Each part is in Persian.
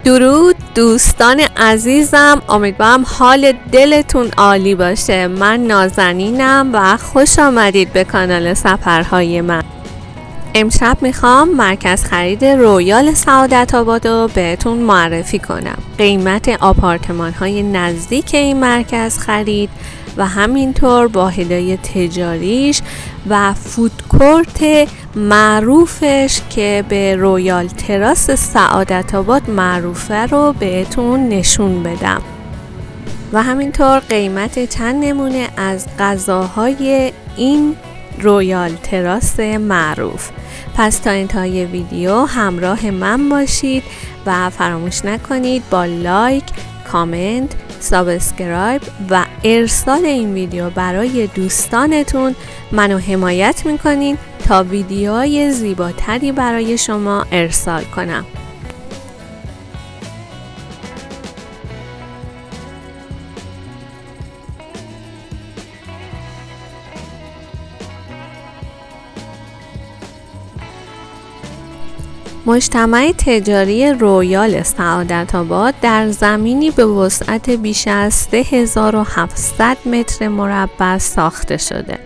درود دوستان عزیزم، امیدوارم حال دلتون عالی باشه. من نازنینم و خوش آمدید به کانال سفرهای من. امشب میخوام مرکز خرید رویال سعادت آباد رو بهتون معرفی کنم. قیمت آپارتمان های نزدیک این مرکز خرید و همینطور واحدهای تجاریش و فودکورت معروفش که به رویال تراس سعادت آباد معروفه رو بهتون نشون بدم و همینطور قیمت چند نمونه از غذاهای این رویال تراس معروف. پس تا انتهای ویدیو همراه من باشید و فراموش نکنید با لایک، کامنت، سابسکرایب و ارسال این ویدیو برای دوستانتون منو حمایت میکنین تا ویدیوهای زیباتری برای شما ارسال کنم. مجتمع تجاری رویال سعادت آباد در زمینی به وسعت بیش از 3700 متر مربع ساخته شده.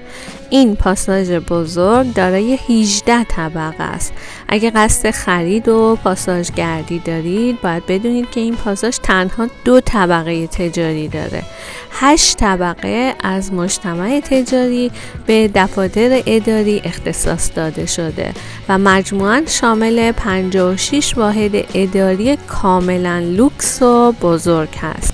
این پاساژ بزرگ دارای 18 طبقه است. اگه قصد خرید و پاساژ گردی دارید باید بدونید که این پاساژ تنها 2 طبقه تجاری داره. 8 طبقه از مجتمع تجاری به دفاتر اداری اختصاص داده شده و مجموعاً شامل 56 واحد اداری کاملاً لوکس و بزرگ هست.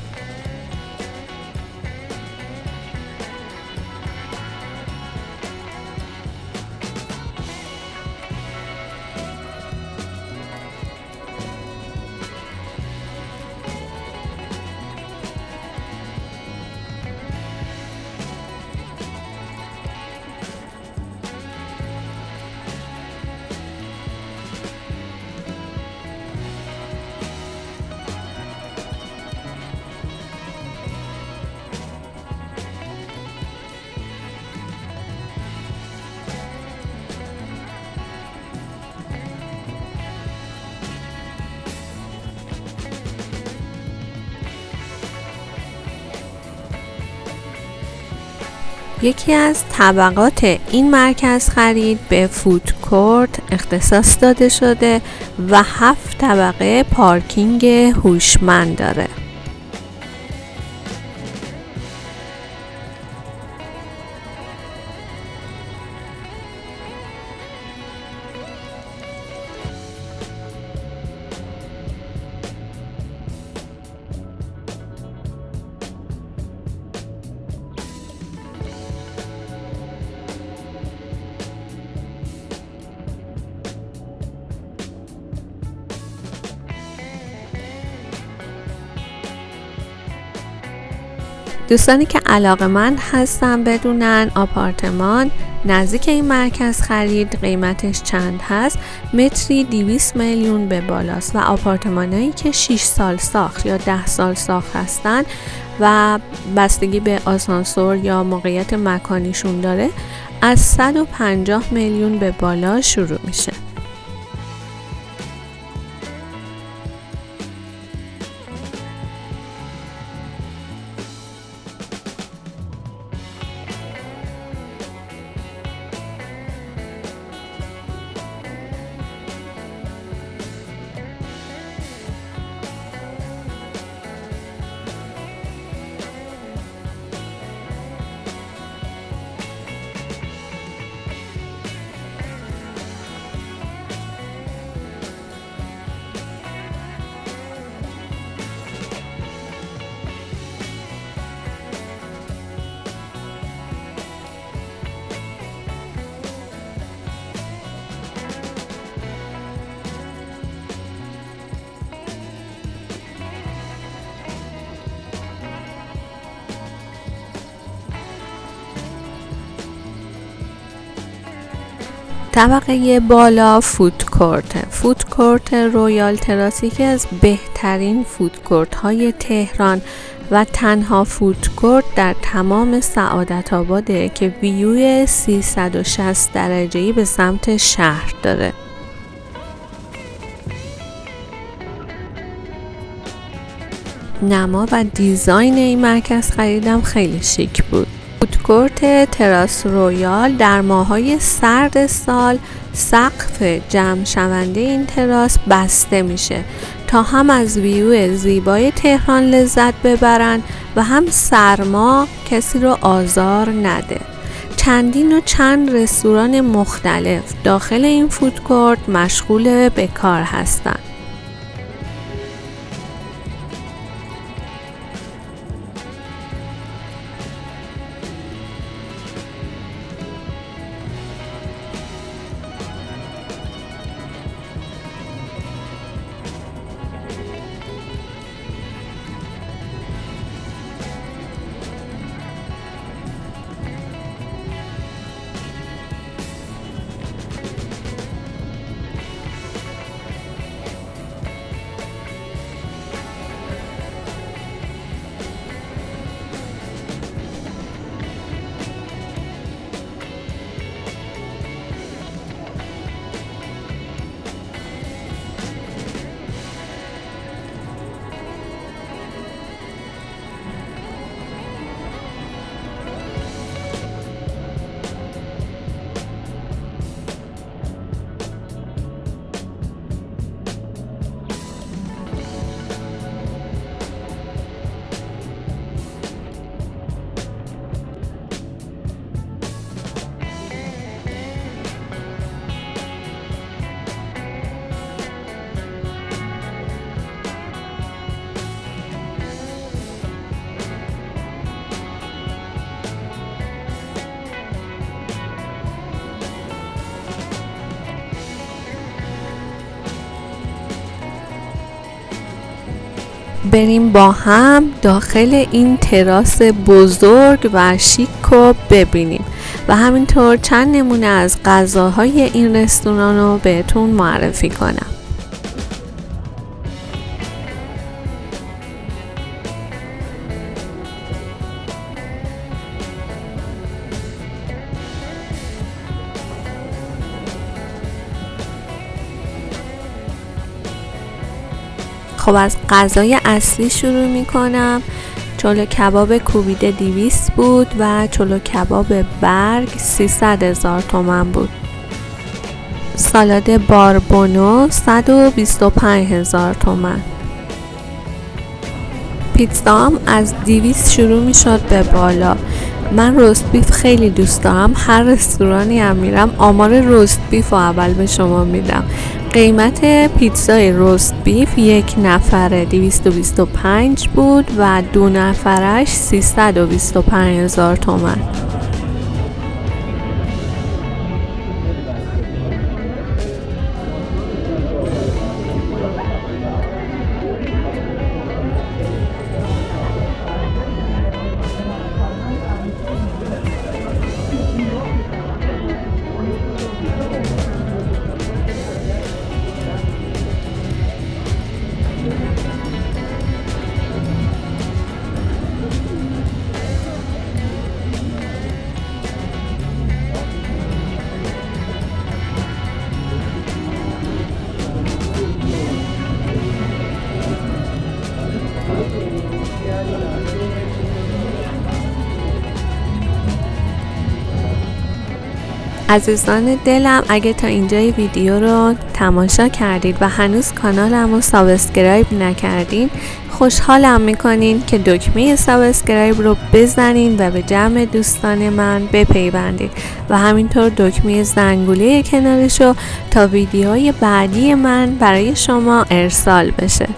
یکی از طبقات این مرکز خرید به فودکورت اختصاص داده شده و 7 طبقه پارکینگ هوشمند داره. دوستانی که علاقه‌مند هستن بدونن آپارتمان نزدیک این مرکز خرید قیمتش چند هست. متری 200 میلیون به بالاست و آپارتمانایی که 6 سال ساخت یا 10 سال ساخت هستن و بستگی به آسانسور یا موقعیت مکانیشون داره از 150 میلیون به بالا شروع میشه. طبقه بالا فودکورت رویال تراس یکی از بهترین فودکورت های تهران و تنها فودکورت در تمام سعادت آباده که ویو 360 درجه‌ای به سمت شهر داره. نما و دیزاین این مرکز خریدم خیلی شیک بود. فودکورت تراس رویال در ماهای سرد سال سقف جمع شونده این تراس بسته میشه تا هم از ویو زیبای تهران لذت ببرن و هم سرما کسی رو آزار نده. چند رستوران مختلف داخل این فودکورت مشغول به کار هستند. بریم با هم داخل این تراس بزرگ و شیک رو ببینیم و همینطور چند نمونه از غذاهای این رستوران رو بهتون معرفی کنم. خب از غذای اصلی شروع میکنم. چلو کباب کوبیده 200 بود و چلو کباب برگ 300,000 تومان بود. سالاد باربونو 125,000 تومان. پیتزام از 200 شروع میشد به بالا. من رست بیف خیلی دوست دارم. هر رستورانی هم میرم آمار رست بیف رو اول به شما میدم. قیمت پیتزای رست بیف یک نفره 225 بود و 2 نفرش 325,000 تومان. عزیزان دلم، اگه تا اینجای ویدیو رو تماشا کردید و هنوز کانالم رو سابسکرایب نکردین، خوشحالم میکنین که دکمه سابسکرایب رو بزنین و به جمع دوستان من بپیوندید و همینطور دکمه زنگوله کنارش رو تا ویدیوهای بعدی من برای شما ارسال بشه.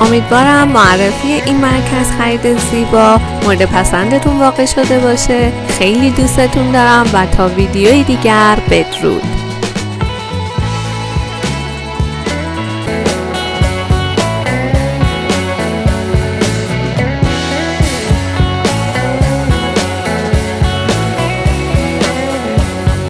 امیدوارم معرفی این مرکز خرید زیبا مورد پسندتون واقع شده باشه. خیلی دوستتون دارم و تا ویدیوی دیگر بدرود.